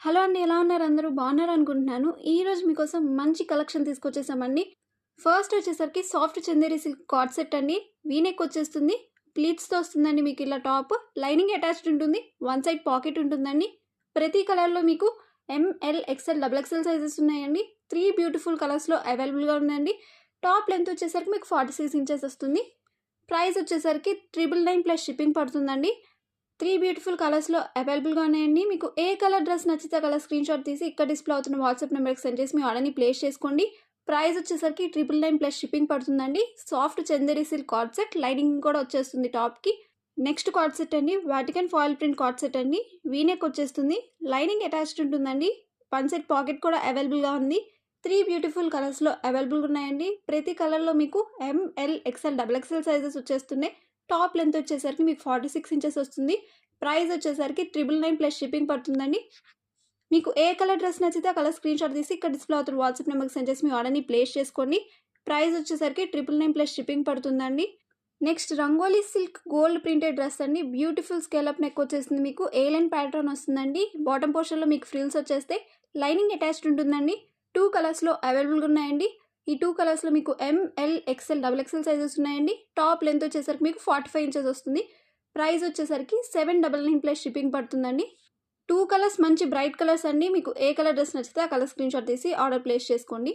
Hello అండి. ఎలా ఉన్నారు అందరూ? బాగున్నారనుకుంటున్నాను. ఈరోజు మీకోసం మంచి కలెక్షన్ తీసుకొచ్చేసామండి. ఫస్ట్ వచ్చేసరికి soft Chanderi silk card set అండి. వీ నెక్ వచ్చేస్తుంది. ప్లీట్స్‌తో వస్తుందండి మీకు ఇలా టాప్. లైనింగ్ అటాచ్డ్ ఉంటుంది. వన్ సైడ్ పాకెట్ ఉంటుందండి. ప్రతి కలర్‌లో మీకు ML, XL, double XL sizes ఉన్నాయండి. 3 బ్యూటిఫుల్ కలర్స్‌లో అవైలబుల్‌గా ఉందండి. టాప్ లెంత్ వచ్చేసరికి మీకు 46 ఇంచెస్ వస్తుంది. ప్రైస్ వచ్చేసరికి 999 ప్లస్ షిప్పింగ్ పడుతుందండి. 3 బ్యూటిఫుల్ కలర్స్‌లో అవైలబుల్‌గా ఉన్నాయండి. మీకు ఏ కలర్ డ్రెస్ నచ్చితే ఆ కలర్ స్క్రీన్‌షాట్ తీసి ఇక్కడ డిస్‌ప్లే అవుతున్న వాట్సాప్ నెంబర్‌కి సెండ్ చేసి మీ ఆర్డర్‌ని ప్లేస్ చేసుకోండి. ప్రైస్ వచ్చేసరికి 999 ప్లస్ షిప్పింగ్ పడుతుందండి. Soft Chanderi silk card set lining కూడా వచ్చేస్తుంది టాప్‌కి. నెక్స్ట్ కార్డ్ సెట్ అండి. Vatican foil print card set అండి. వీ నెక్ వచ్చేస్తుంది. లైనింగ్ అటాచ్డ్ ఉంటుందండి. వన్ సైడ్ పాకెట్ కూడా అవైలబుల్‌గా ఉంది. 3 బ్యూటిఫుల్ కలర్స్‌లో అవైలబుల్‌గా ఉన్నాయండి. ప్రతి కలర్‌లో మీకు ML, XL, double XL sizes వచ్చేస్తున్నాయి. టాప్ లెంత్ వచ్చేసరికి మీకు 46 ఇంచెస్ వస్తుంది. ప్రైస్ వచ్చేసరికి 999 ప్లస్ షిప్పింగ్ పడుతుందండి. మీకు ఏ కలర్ డ్రెస్ నచ్చితే ఆ కలర్ స్క్రీన్‌షాట్ తీసి ఇక్కడ డిస్‌ప్లే అవుతున్న వాట్సాప్ నెంబర్‌కి సెండ్ చేసి మీ ఆర్డర్‌ని ప్లేస్ చేసుకోండి. ప్రైస్ వచ్చేసరికి 999 ప్లస్ షిప్పింగ్ పడుతుందండి. Next rangoli silk gold printed dress అండి. బ్యూటిఫుల్ స్కేలప్ నెక్ వచ్చేసింది మీకు. ఏ లైన్ ప్యాటర్న్ వస్తుందండి. బాటమ్ పోర్షన్‌లో మీకు ఫ్రిల్స్ వచ్చేస్తాయి. లైనింగ్ అటాచ్డ్ ఉంటుందండి. 2 కలర్స్‌లో అవైలబుల్‌గా ఉన్నాయండి. ఈ 2 కలర్స్‌లో మీకు ML, XL, double XL sizes ఉన్నాయండి. టాప్ లెంత్ వచ్చేసరికి మీకు 45 ఇంచెస్ వస్తుంది. ప్రైస్ వచ్చేసరికి 799 ప్లస్ షిప్పింగ్ పడుతుందండి. 2 కలర్స్ మంచి బ్రైట్ కలర్స్ అండి. మీకు ఏ కలర్ డ్రెస్ నచ్చితే ఆ కలర్ స్క్రీన్‌షాట్ తీసి ఆర్డర్ ప్లేస్ చేసుకోండి.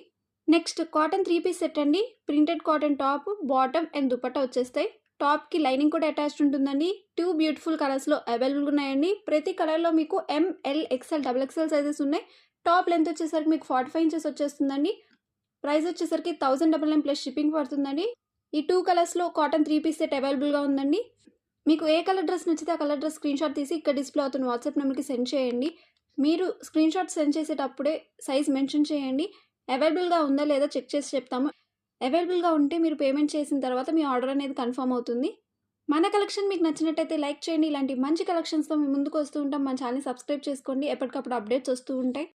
నెక్స్ట్ కాటన్ 3 పీస్ సెట్ అండి. Printed cotton top, bottom and dupatta వచ్చేస్తాయి. టాప్‌కి లైనింగ్ కూడా అటాచ్డ్ ఉంటుందండి. 2 బ్యూటిఫుల్ కలర్స్‌లో అవైలబుల్‌గా ఉన్నాయండి. ప్రతి కలర్‌లో మీకు ML, XL, double XL sizes ఉన్నాయి. టాప్ లెంత్ వచ్చేసరికి మీకు 45 ఇంచెస్ వచ్చేస్తుందండి. ప్రైస్ వచ్చేసరికి 1099 ప్లస్ షిప్పింగ్ పడుతుందండి. ఈ 2 కలర్స్‌లో కాటన్ 3 పీస్ సెట్ అవైలబుల్‌గా ఉందండి. మీకు ఏ కలర్ డ్రెస్ నచ్చితే ఆ కలర్ డ్రెస్ స్క్రీన్‌షాట్ తీసి ఇక్కడ డిస్‌ప్లే అవుతున్న వాట్సాప్ నెంబర్‌కి సెండ్ చేయండి. మీరు స్క్రీన్‌షాట్ సెండ్ చేసేటప్పుడే సైజ్ మెన్షన్ చేయండి. అవైలబుల్‌గా ఉందా లేదా చెక్ చేసి చెప్తాము. అవైలబుల్‌గా ఉంటే మీరు పేమెంట్ చేసిన తర్వాత మీ ఆర్డర్ అనేది కన్ఫర్మ్ అవుతుంది. మన కలెక్షన్ మీకు నచ్చినట్టయితే లైక్ చేయండి. ఇలాంటి మంచి కలెక్షన్స్‌తో మీ ముందుకు వస్తూ ఉంటాం. మన ఛానెల్‌ని సబ్స్క్రైబ్ చేసుకోండి. ఎప్పటికప్పుడు అప్డేట్స్ వస్తూ ఉంటాయి.